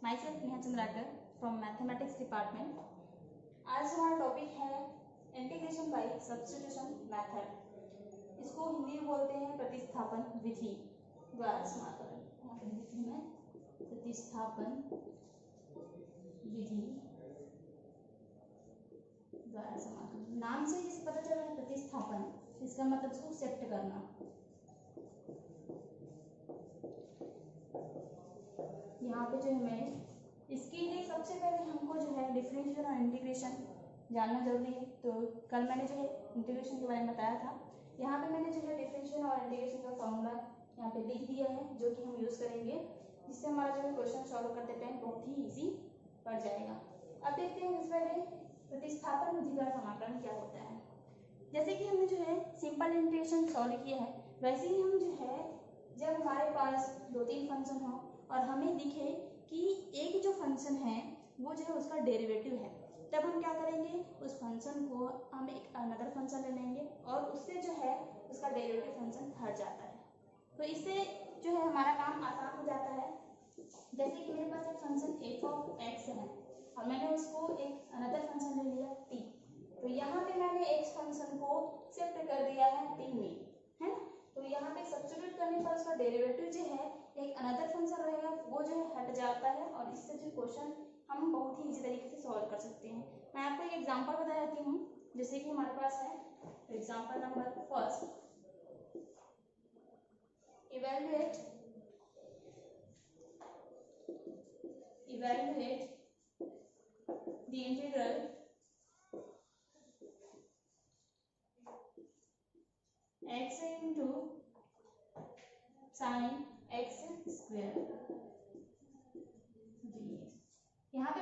myself Neha Chandrakar from Mathematics Department. आज हमारा topic है इंटीग्रेशन बाय सब्स्टिट्यूशन मेथड. इसको हिंदी में बोलते हैं प्रतिस्थापन विधि द्वारा समाकलन. यहाँ पे लिखती हूँ मैं प्रतिस्थापन विधि द्वारा समाकलन. नाम से जिस पता चल रहा है प्रतिस्थापन, इसका मतलब इसको शिफ्ट करना. यहाँ पे जो है इसके लिए सबसे पहले हमको जो है डिफरेंशियल और इंटीग्रेशन जानना जरूरी है. तो कल मैंने जो है इंटीग्रेशन के बारे में बताया था. यहाँ पे मैंने जो है डिफरेंशियल और इंटीग्रेशन का फॉर्मूला यहाँ पे लिख दिया है, जो कि हम यूज़ करेंगे, जिससे हमारा जो है क्वेश्चन सॉल्व करते टाइम बहुत ही ईजी पड़ जाएगा. अब देखते हैं इस पहले प्रतिस्थापन विधि का समाकलन क्या होता है. जैसे कि हमने जो है सिंपल इंटीग्रेशन सॉल्व किया है, वैसे ही हम जो है जब हमारे पास 2-3 फंक्शन हो और हमें दिखे कि एक जो फंक्शन है वो जो है उसका डेरिवेटिव है, तब हम क्या करेंगे, उस फंक्शन को हम एक अनदर फंक्शन ले लेंगे और उससे जो है उसका डेरिवेटिव फंक्शन हट जाता है. तो इससे जो है हमारा काम आसान हो जाता है. जैसे कि मेरे पास एक फंक्शन f(x) है और मैंने उसको एक अनदर फंक्शन ले लिया t. तो यहाँ पे मैंने x फंक्शन को शिफ्ट कर दिया है t में, है ना. तो यहाँ पे सब्स्टिट्यूट करने पर उसका डेरिवेटिव जो है एक अनदर फंक्शन रहेगा, वो जो है हट जाता है और इससे जो क्वेश्चन हम बहुत ही इजी तरीके से सॉल्व कर सकते हैं. मैं आपको एक एग्जांपल बता देती हूँ. जैसे कि हमारे पास है example number first, evaluate the integral x into sin x square. यहाँ पे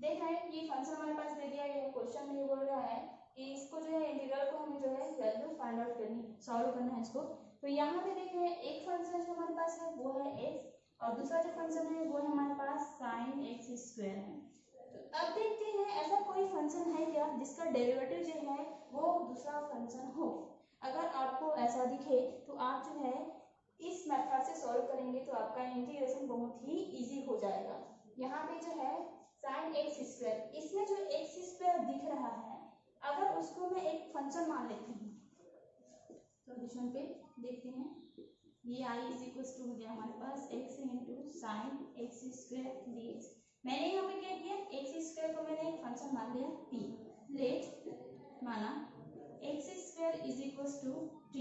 देख रहे हैं ये फंक्शन हमारे पास दे दिया गया है. क्वेश्चन में ये बोल रहा है कि इसको जो है इंटीग्रल को हमें जो है वैल्यू फाइंड आउट करनी, सॉल्व करना है इसको. तो यहाँ पे देख रहे हैं एक फंक्शन जो हमारे पास है वो है x और दूसरा जो फंक्शन है वो है हमारे पास sin x स्क्वायर है. तो अब देखते हैं ऐसा कोई फंक्शन है क्या जिसका डेरिवेटिव जो है वो दूसरा फंक्शन हो. अगर आपको ऐसा दिखे तो आप जो है इस मेथड से सॉल्व करेंगे तो आपका इंटीग्रेशन बहुत ही इजी हो जाएगा. यहाँ पे जो है sin x स्क्वायर, इसमें जो x स्क्वायर दिख रहा है, अगर उसको मैं एक फंक्शन मान लेती हूँ, सॉल्यूशन पे देखते हैं. ये i हो गया हमारे पास x into sine x square dx. मैंने यहाँ पे क्या किया, x स्क्वायर को मैंने एक फंक्शन मान लिया t. लेट माना x स्क्वायर t.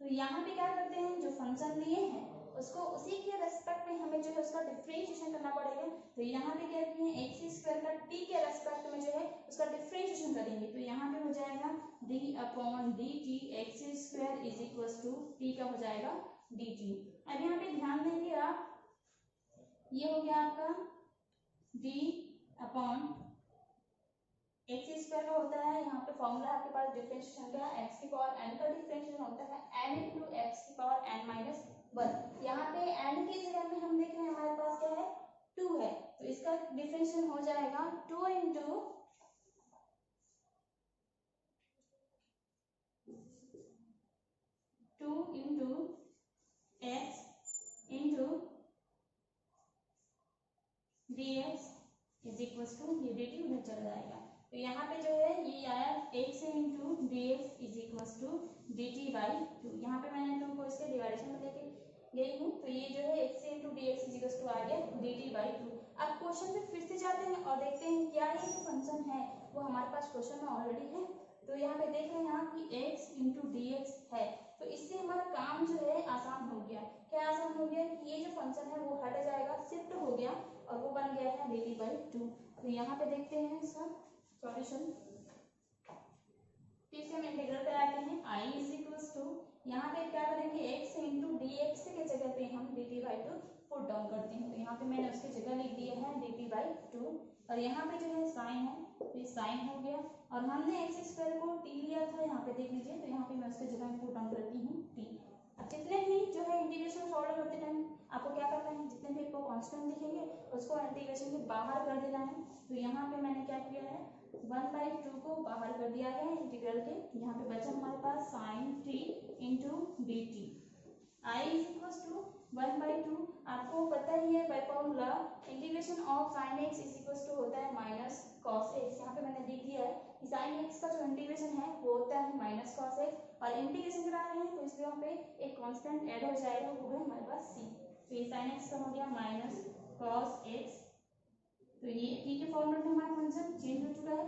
तो यहाँ पे क्या करते हैं, जो फंक्शन लिए हैं उसको उसी के रेस्पेक्ट में हमें जो है उसका डिफरेंशिएशन करना पड़ेगा. तो यहाँ पे क्या किए हैं, एक्स स्क्वायर का t के रेस्पेक्ट में जो है उसका डिफरेंशिएशन करेंगे. तो यहाँ पे हो जाएगा d/dt एक्स स्क्वायर t का हो जाएगा dt. अब यहाँ पे ध्यान देंगे आप, ये हो गया आपका d/x स्क्वायर का होता है. यहाँ पे फॉर्मूला आपके पास डिफरेंशिएशन का x की पावर n का डिफरेंशिएशन होता है n इंटू x की पावर n माइनस 1. यहाँ पे n की जगह में हम देख रहे हैं हमारे पास क्या है, 2 है. तो इसका डिफरेंशिएशन हो जाएगा 2 इंटू x इंटू dx ये dt उधर चला जाएगा. तो यहाँ पे जो है ये आया x इंटू dx dt/2. यहाँ पे मैंने 2 को इसके डिवाइडेशन में लेके गई हूँ. तो ये जो है x इंटू dx आ गया dt/2. अब क्वेश्चन में फिर से जाते हैं और देखते हैं क्या ये जो फंक्शन है वो हमारे पास क्वेश्चन में ऑलरेडी है. तो यहाँ पे देख रहे हैं आप कि x इंटू dx है. तो इससे हमारा काम जो है आसान हो गया. क्या आसान हो गया कि ये जो फंक्शन है वो हट जाएगा, शिफ्ट हो गया और वो बन गया है dt/2. तो यहाँ पे देखते हैं इसका सॉल्यूशन. फिर से हम इंटीग्रल कराते हैं. i यहाँ पे क्या करेंगे, x इंटू dx के जगह पे हम dt/2 पुट डाउन करते हैं. तो यहाँ पे मैंने उसकी जगह लिख दिया है dt/2 और यहाँ पे जो है साइन है तो ये साइन हो गया और हमने x स्क्वायर को t लिया था. यहाँ पे देख लीजिए, तो यहाँ पे मैं उसकी जगह पुट डाउन करती हूँ t. जितने भी जो है इंटीग्रेशन सॉल्व करते टाइम आपको क्या करना है, जितने भी आपको कांस्टेंट दिखेंगे उसको इंटीग्रेशन के बाहर कर देना है. तो यहाँ पे मैंने क्या किया है, 1/2 को बाहर कर दिया है इंटीग्रल के. यहाँ पे बचा हमारे पास sin t into dt. i = 1/2. आपको पता ही है formula integration of sine x is equal to होता है माइनस कॉस एक्स। यहाँ पे मैंने लिख दिया है कि साइन एक्स का जो इंटीग्रेशन है वो होता है माइनस कॉस एक्स, और इंटीग्रेशन करा रहे हैं तो इसलिए यहाँ पे एक कांस्टेंट ऐड हो जाएगा, वो है हमारे पास सी। तो ये साइन एक्स का हो गया माइनस कॉस एक्स। तो ये टी के फॉर्मेट में हमारा फंक्शन चेंज हो चुका है।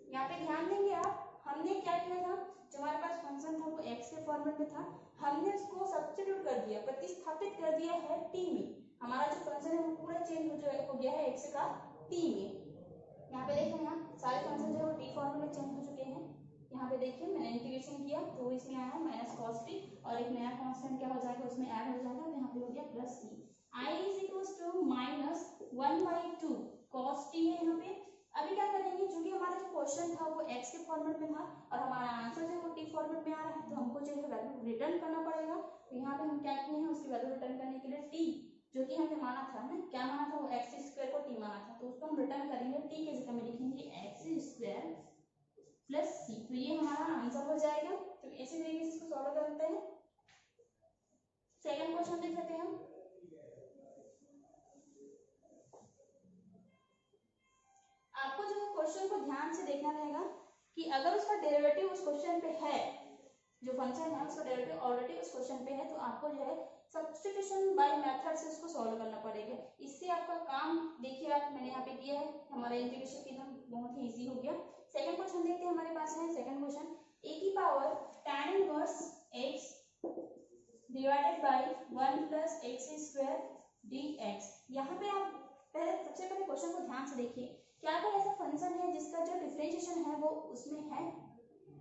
यहाँ पे ध्यान देंगे आप, हमने क्या किया था, जो हमारे पास फंक्शन था वो एक्स के फॉर्मेट में था, हमने उसको सब्स्टिट्यूट कर दिया, प्रतिस्थापित कर दिया है टी में। हमारा जो फंक्शन है वो पूरा चेंज हो गया है एक्स का टी में। यहाँ पे देखें, यहाँ सारे फंक्शन जो है वो टी फॉर्मेट में चेंज हो चुके हैं। यहाँ पे देखिए मैंने इंटीग्रेशन किया तो इसमें आया माइनस कॉस टी, और एक नया कांस्टेंट क्या हो जाएगा उसमें ऐड हो जाएगा, तो यहाँ पे हो गया plus C. I is equals to minus 1/2 cos T है यहाँ पे। अभी क्या करेंगे, क्योंकि हमारा जो क्वेश्चन था वो एक्स के फॉर्मेट में था और हमारा आंसर जो है वो टी फॉर्मेट में आ रहा है, तो हमको जो है वैल्यू रिटर्न करना पड़ेगा। तो यहाँ पे हम क्या किए हैं, उसकी वैल्यू रिटर्न करने के लिए टी जो कि हमने माना था ना, क्या माना था, वो एक्स स्क्वायर को टी माना था, तो उसको हम रिटर्न करेंगे, टी के जगह में लिखेंगे एक्स स्क्वायर प्लस सी। तो ये हमारा आंसर हो जाएगा। तो इसी तरीके से इसको सॉल्व करते हैं। सेकंड क्वेश्चन देख लेते हैं हम। आपको जो है क्वेश्चन को ध्यान से देखना रहेगा कि अगर उसका डेरिवेटिव उस क्वेश्चन पे है, जो फंक्शन है उसका डेरिवेटिव ऑलरेडी उस क्वेश्चन पे है, तो आपको जो है सब्स्टिट्यूशन बाय मेथड से उसको सॉल्व करना पड़ेगा। इससे आपका काम देखिए आप मैंने यहाँ पे किया है, हमारा इंटीग्रेशन एकदम बहुत ही इजी हो गया। सेकंड क्वेश्चन देखते हैं, हमारे पास है सेकंड क्वेश्चन, ए की power tan inverse x divided by 1 plus x square dx। यहाँ पे आप सबसे पहले क्वेश्चन को ध्यान से देखिए, क्या कोई ऐसा फंक्शन है जिसका जो डिफरेंशिएशन है वो उसमें है,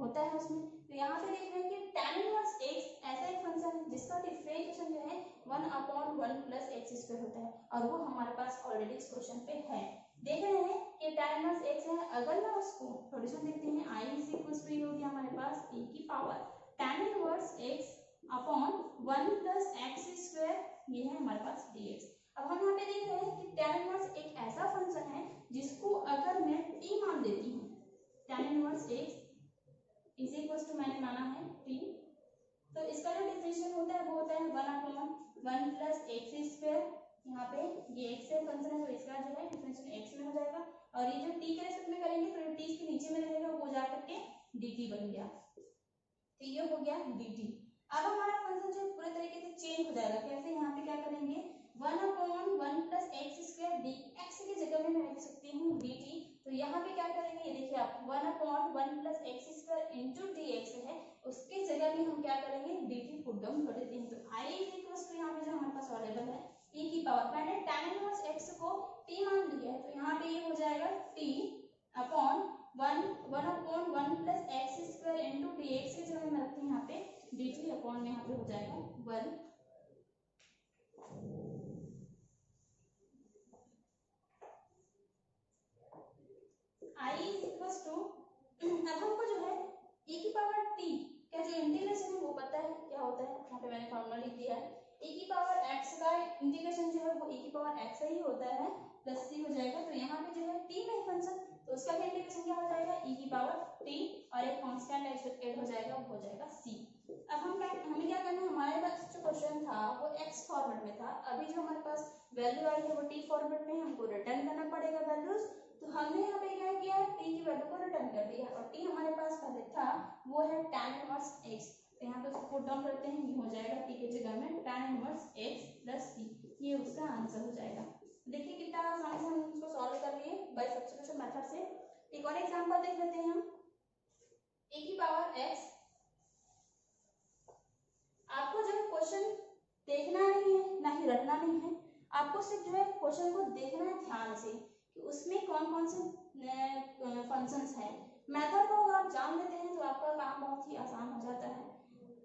होता है उसमें। तो यहाँ पे देख रहे हैं कि tan इनवर्स x ऐसा एक फंक्शन है जिसका डिफरेंशिएशन जो है 1/1 प्लस एक्स स्क्वायर होता है, और वो हमारे पास ऑलरेडी इस क्वेश्चन पे है। देख रहे हैं कि tan इनवर्स x है, अगर मैं उसको सॉल्यूशन देखते हैं, i इज इक्वल टू हो गया हमारे पास e की power tan inverse x upon 1 plus x square, ये है हमारे पास dx। अब हम यहाँ पे देख रहे हैं कि tan इनवर्स एक ऐसा फंक्शन है जिसको अगर मैं t मान देती हूँ, tan inverse x is equal to मैंने माना है t, तो इसका जो डिफरेंशियल होता है वो होता है 1/1 प्लस एक्स स्क्वायर। यहाँ पे ये x है फंक्शन है, तो इसका जो है डिफरेंशियल x में हो जाएगा, और ये जो t के रेस्पेक्ट में करेंगे तो t इसके नीचे में रहेगा, वो जा करके dt बन गया, तो ये हो गया dt। अब हमारा फंक्शन जो पूरे तरीके से चेंज हो जाएगा। कैसे, यहाँ पे क्या करेंगे, 1/1 प्लस एक्स स्क्वायर dx की जगह में मैं लिख सकती हूँ dt। तो यहाँ पे क्या करेंगे, ये देखिए आप 1/1 plus x square into dx है, उसके जगह में हम क्या करेंगे dt पुट डाउन कर देते हैं। तो i इज इक्वल टू यहाँ पे जो हमारे पास अवेलेबल है e की पावर, मैंने tan इनवर्स x को t मान लिया है, तो यहाँ पे ये हो जाएगा t upon 1/1 plus x square into dx की जगह में रखते हैं यहाँ पे dt अपॉन में यहाँ पे हो जाएगा 1। i इज इक्वल टू, अब हमको जो है e की पावर t का जो इंटीग्रेशन है वो पता है क्या होता है, यहाँ पे मैंने फॉर्मूला लिख दिया है, e की पावर x का इंटीग्रेशन जो है वो e की पावर x ही होता है, प्लस c हो जाएगा। तो यहाँ पे जो है t में फंक्शन, तो उसका भी इंटीग्रेशन क्या हो जाएगा e की पावर t, और एक कांस्टेंट ऐड हो जाएगा, वो हो जाएगा c। अब हमें क्या करना है, हमारे पास जो क्वेश्चन था वो x फॉर्मेट में था, अभी जो हमारे पास वैल्यू आई है वो t फॉर्मेट में, हमको रिटर्न करना पड़ेगा वैल्यूज। तो हमने यहाँ पे क्या किया है, t की वैल्यू को रिटर्न कर दिया, और t हमारे पास पहले था वो है tan इनवर्स x। तो यहाँ पे उसको पुट डाउन करते हैं, ये हो जाएगा t के जगह में tan inverse x plus c, ये उसका आंसर हो जाएगा। देखिए कितना आसान से हम इसको सॉल्व कर लिए बाय सब्स्टिट्यूशन मेथड से। एक और एग्जांपल देख लेते हैं हम, a की पावर x। आपको जो क्वेश्चन देखना नहीं है ना ही रटना नहीं है, आपको सिर्फ जो है क्वेश्चन को देखना है ध्यान से कि उसमें कौन कौन से फंक्शंस हैं। मेथड को अगर आप जान लेते हैं तो आपका काम बहुत ही आसान हो जाता है।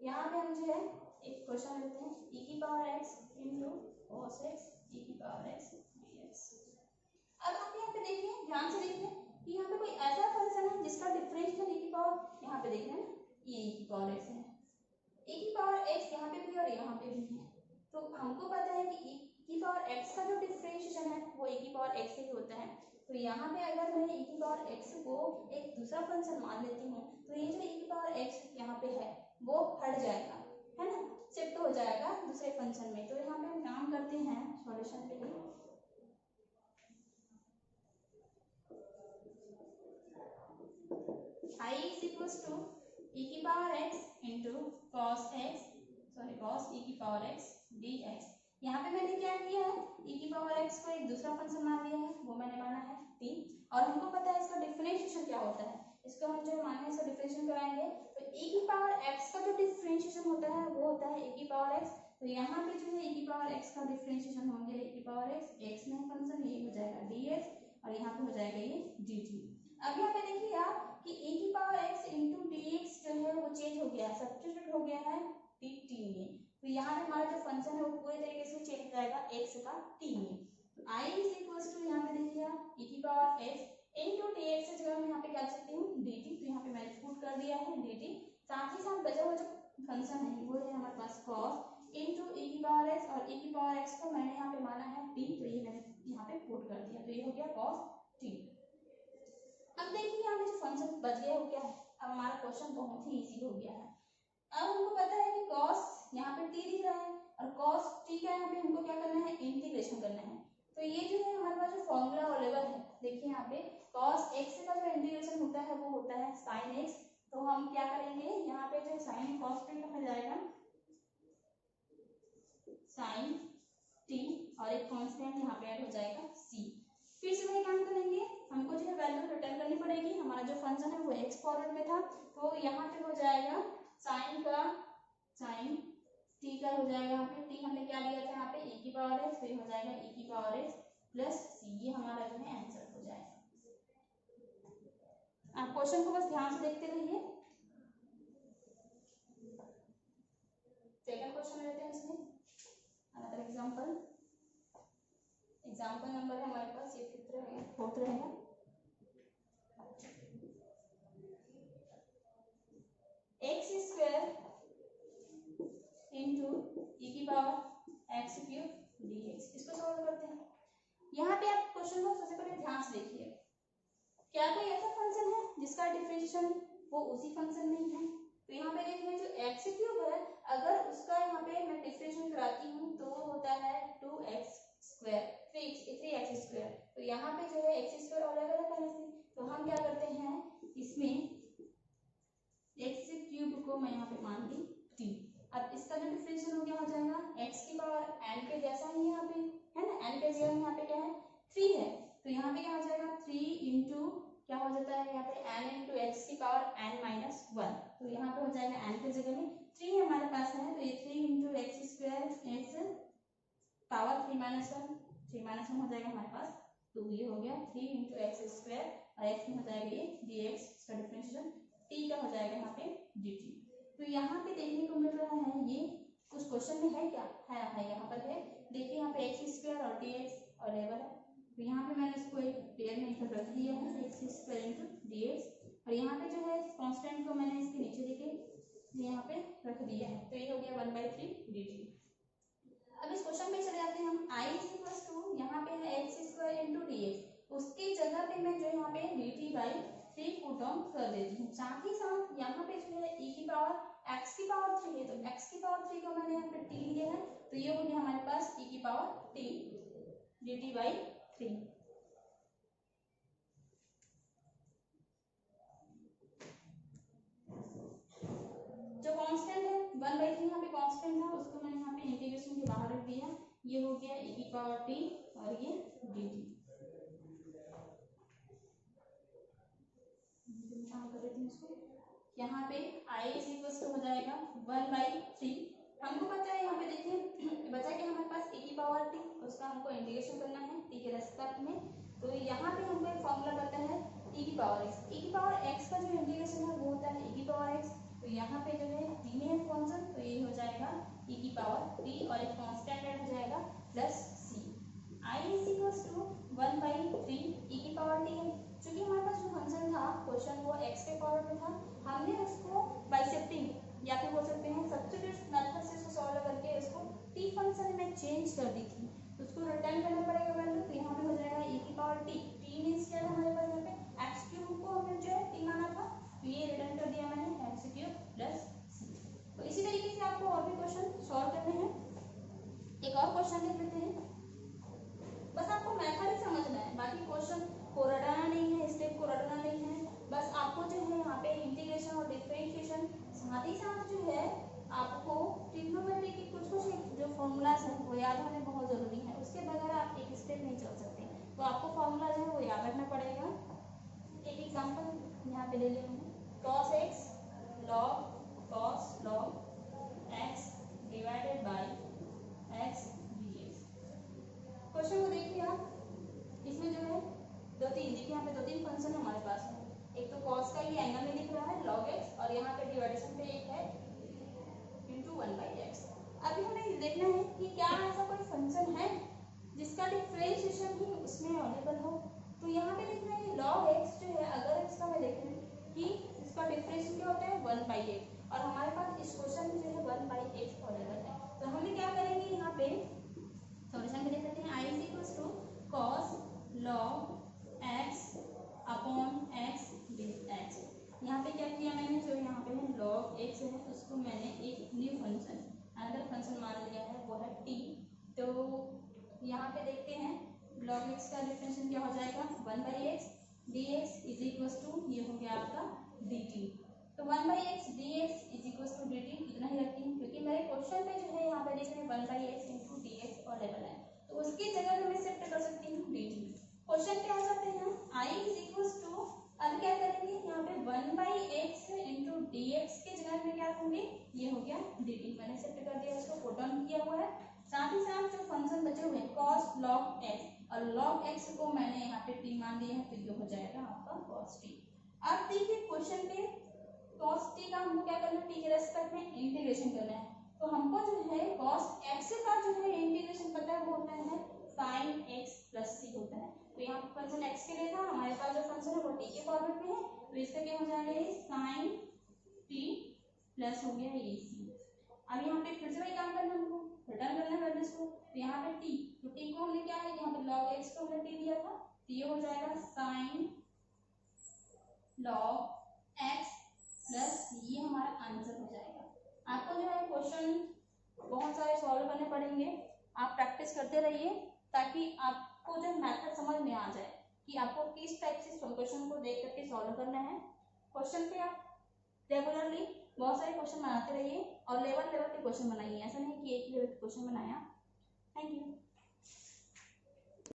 यहाँ पे हम जो है एक क्वेश्चन लेते हैं, e की power x into cos x e की पावर x dx। अब आप यहाँ पे देखिए, ध्यान से देखिए कि यहाँ पे कोई ऐसा फंक्शन है जिसका डिफरेंशियल e की पावर, यहाँ पे देख रहे हैं ना, ये e की पावर x है, e की पावर x यहाँ पे भी और यहाँ पे भी है। तो हमको पता है कि e की पावर x का जो डिफरेंशिएशन है वो e की पावर x से ही होता है। तो यहाँ पे अगर मैं e की पावर x को एक दूसरा फंक्शन मान लेती हूँ, तो ये जो e की पावर x यहाँ पे है वो हट जाएगा, है ना, शिफ्ट हो जाएगा दूसरे फंक्शन में। तो यहाँ पे हम काम करते हैं सॉल्यूशन के लिए, I is equal to e की power x into cos x cos e की पावर x dx। यहाँ पे मैंने क्या किया है, e की पावर x को एक दूसरा फंक्शन मान लिया है, वो मैंने माना है t, और हमको पता है इसका डिफरेंशिएशन क्या होता है, इसको हम जो माने इसका डिफरेंशिएशन कराएंगे तो e की पावर x का जो डिफरेंशिएशन होता है वो होता है e की पावर x। तो यहाँ पे जो है e की पावर x का डिफरेंशिएशन होंगे e की पावर x में फंक्शन ये हो जाएगा dx और यहाँ पे हो जाएगा ये dt। अब यहाँ पे देखिए आप कि e की पावर x इंटू dx जो है वो चेंज हो गया है, सब्स्टिट्यूट हो गया है dt में। तो यहाँ पे हमारा जो फंक्शन है वो पूरे तरीके से चेंज हो जाएगा x का t में। तो I इज इक्वल टू यहाँ पे देखिए आप e की पावर x इंटू dx की जगह मैं यहाँ पे क्या लिख सकती हूँ dt, तो यहाँ पे मैंने पुट कर दिया है dt। साथ ही साथ बचा हुआ जो फंक्शन है वो है हमारे पास cos इंटू e की पावर x, और e की पावर x को मैंने यहाँ पे माना है t, तो ये मैंने यहाँ पे पुट कर दिया, तो ये हो गया cos t। अब देखिए यहाँ पे जो फंक्शन बच गया वो क्या है, अब हमारा क्वेश्चन बहुत ही इजी हो गया है। अब हमको पता है कि cos यहाँ पे t दिख रहा है और cos t का यहाँ पे हमको क्या करना है, इंटीग्रेशन करना है। तो ये जो है हमारे पास जो फॉर्मूला अवेलेबल है, देखिए यहाँ पे cos x का जो इंटीग्रेशन होता है वो होता है sin x। तो हम क्या करेंगे, यहाँ पे जो sin cos t हो जाएगा sin t और एक कांस्टेंट यहाँ पे ऐड हो जाएगा c। फिर से वही काम करेंगे, हमको जो है वैल्यू रिटर्न करनी पड़ेगी, हमारा जो फंक्शन है वो x फॉर्मेट में था, तो यहाँ पे हो जाएगा sin t का हो जाएगा, यहाँ पे t हमने क्या लिया था यहाँ पे e की पावर x, फिर हो जाएगा e की पावर x प्लस c, ये हमारा जो है आंसर हो जाएगा। आप क्वेश्चन को बस ध्यान से देखते रहिए। सेकंड क्वेश्चन लेते हैं इसमें, अनदर एग्जांपल नंबर है हमारे पास ये फिफ्थ रहेगा, फोर्थ रहेगा। x स्क्वायर इंटू e की पावर x क्यूब dx, इसको सॉल्व करते हैं। यहाँ पे आप क्वेश्चन को सबसे पहले ध्यान से देखिए, क्या कोई ऐसा फंक्शन है जिसका डिफरेंशिएशन वो उसी फंक्शन में ही है। तो यहाँ पे देखिए जो x क्यूब है, अगर उसका यहाँ पे मैं डिफरेंशिएशन कराती हूँ तो वो होता है 2x स्क्वायर 3x स्क्वायर। तो यहाँ पे जो है x स्क्वायर अलग अलग पहले से, तो हम क्या करते हैं इसमें x क्यूब को मैं यहाँ पे मान ली t। अब इसका जो डिफरेंशिएशन हो गया हो जाएगा x की पावर n के जैसा ही यहाँ पे है ना, n के जगह में यहाँ पे क्या है 3 है, तो यहाँ पे क्या हो जाएगा 3 इंटू क्या हो जाता है यहाँ पे n इंटू एक्स की पावर n माइनस 1। तो यहाँ पे हो जाएगा n के जगह में 3 हमारे पास है, तो ये 3 into x square x power 3 minus 1 हो जाएगा हमारे पास, तो ये हो गया 3 इंटू एक्स स्क्वायर और एक्स में हो जाएगा ये dx, इसका डिफरेंशिएशन t का हो जाएगा यहाँ पे dt। तो यहाँ पे देखने को मिल रहा है ये कुछ क्वेश्चन में है क्या है यहाँ पर है, देखिए यहाँ पे एक्स स्क्वायर और dx अवेलेबल है, तो यहाँ पे मैंने इसको एक पेयर में इधर रख दिया है एक्स स्क्वायर इंटू dx, और यहाँ पे जो है कांस्टेंट को मैंने इसके नीचे लेके यहाँ पे रख दिया है, तो ये हो गया 1/3 dt। अब इस क्वेश्चन में चले जाते हैं हम, i इज इक्वल टू यहाँ पे है एक्स स्क्वायर इंटू dx, उसकी जगह पे मैं जो यहाँ पे dt/3 पुट ऑन कर देती हूँ। साथ ही साथ यहाँ पे जो है e की पावर x की पावर 3 है, तो x की पावर 3 को मैंने यहाँ पे t लिया है, तो ये हो गया हमारे पास e की पावर t dt/3। जो कांस्टेंट है 1/3 यहाँ पे कांस्टेंट था, उसको मैंने यहाँ पे इंटीग्रेशन के बाहर रख दिया, ये हो गया e की पावर t और ये dt। यहाँ पे i इज इक्वल टू हो जाएगा 1/3। हमको पता है यहाँ पे देखिए बचा के हमारे पास e की पावर t, उसका हमको इंटीग्रेशन करना है t के रेस्पेक्ट में, तो यहाँ पे हमको एक फॉर्मूला पता है e की पावर x। e की पावर x का जो इंटीग्रेशन है वो होता है e की पावर x, तो यहाँ पे जो है t में है फंक्शन, तो ये हो जाएगा e की पावर t और एक कांस्टेंट ऐड हो जाएगा plus c। i is equal to 1/3 e की पावर t है, चूंकि हमारे पास जो फंक्शन था क्वेश्चन वो x के पावर में था, हमने उसको बाइसेप्टिंग या फिर बोल सकते हैं सब्स्टिट्यूट मेथड से उसको सॉल्व करके उसको t फंक्शन में चेंज कर दी थी, तो उसको रिटर्न करना पड़ेगा वैल्यू, तो यहाँ पे हो जाएगा e की पावर t। t मींस क्या था हमारे पास यहाँ पे x क्यूब को हमने जो है t माना था, तो ये रिटर्न कर दिया मैंने x क्यूब प्लस c। तो इसी तरीके से आपको और भी क्वेश्चन सॉल्व करने हैं। एक और क्वेश्चन देख लेते हैं, बस आपको मेथड ही समझना है, बाकी क्वेश्चन को रटना नहीं है, स्टेप को रटना नहीं है, बस आपको जो है यहाँ पे ले ली हूँ cos x log cos log x divided by x dx। Question को देखिए आप, इसमें जो है देखिए यहाँ पे 2-3 फंक्शन हमारे पास है। एक तो cos का ये एंगल में दिख रहा है log x, और यहाँ पे डिवाइडेशन पे एक है into 1/x। अभी हमें देखना है कि क्या ऐसा कोई फंक्शन है जिसका डिफरेंशिएशन ही उसमें अवेलेबल हो। तो यहाँ पे देखना है log x जो है, अगर इसका मैं देखूँ कि इसका डिफरेंशिएशन क्या होता है 1/x, और हमारे पास इस क्वेश्चन में जो है 1/x अवेलेबल है। तो हम क्या करेंगे, यहाँ पे सॉल्यूशन में देख सकते हैं i = cos log x upon x dx। यहाँ पे क्या किया मैंने, जो यहाँ पे है log x है उसको मैंने एक न्यू फंक्शन अनदर फंक्शन मान लिया है, वो है t। तो यहाँ पे देखते हैं log x का डिफरेंशिएशन क्या हो जाएगा 1/x dx is equal to ये हो गया आपका dt। तो 1/x dx is equal to dt इतना ही रखती हूँ, क्योंकि मेरे क्वेश्चन पे जो है यहाँ पे देख रहे हैं 1/x into dx अवेलेबल है, तो उसकी जगह मैं शिफ्ट कर सकती हूँ dt। क्वेश्चन पे आ जाते हैं हम i इज इक्वल टू, अब क्या करेंगे यहाँ पे 1/x into dx के जगह में क्या होंगे, ये हो गया dt। मैंने शिफ्ट कर दिया, इसको पुट ऑन किया हुआ है। साथ ही साथ जो फंक्शन बचे हुए cos log x, और log x को मैंने यहाँ पे t मान दिया है, तो ये हो जाएगा आपका cos t। अब देखिए क्वेश्चन पे cos t का हमको क्या करना है, t के रेस्पेक्ट में इंटीग्रेशन करना है। तो हमको जो है cos x का जो है इंटीग्रेशन पता है, वो होता है sin x plus c होता है। तो यहाँ पर फंक्शन x के लिए था, हमारे पास जो फंक्शन है वो t के फॉर्मेट में है, तो इसका क्या हो जाएगा sin t प्लस हो गया ये c। अब यहाँ पे फिर से वही काम करना है, हमको रिटर्न करना है वैल्यूज को। तो यहाँ पे t, तो t को हमने क्या है, यहाँ पे log x को हमने t दिया था, तो ये हो जाएगा sin log x प्लस ये हमारा आंसर हो जाएगा। आपको जो है क्वेश्चन बहुत सारे सॉल्व करने पड़ेंगे, आप प्रैक्टिस करते रहिए ताकि आपको जो मेथड समझ में आ जाए कि आपको किस टाइप से क्वेश्चन को देख करके सॉल्व करना है। क्वेश्चन पे आप रेगुलरली बहुत सारे क्वेश्चन बनाते रहिए, और लेवल के क्वेश्चन बनाइए, ऐसा नहीं कि एक ही लेवल के क्वेश्चन बनाया। Thank you.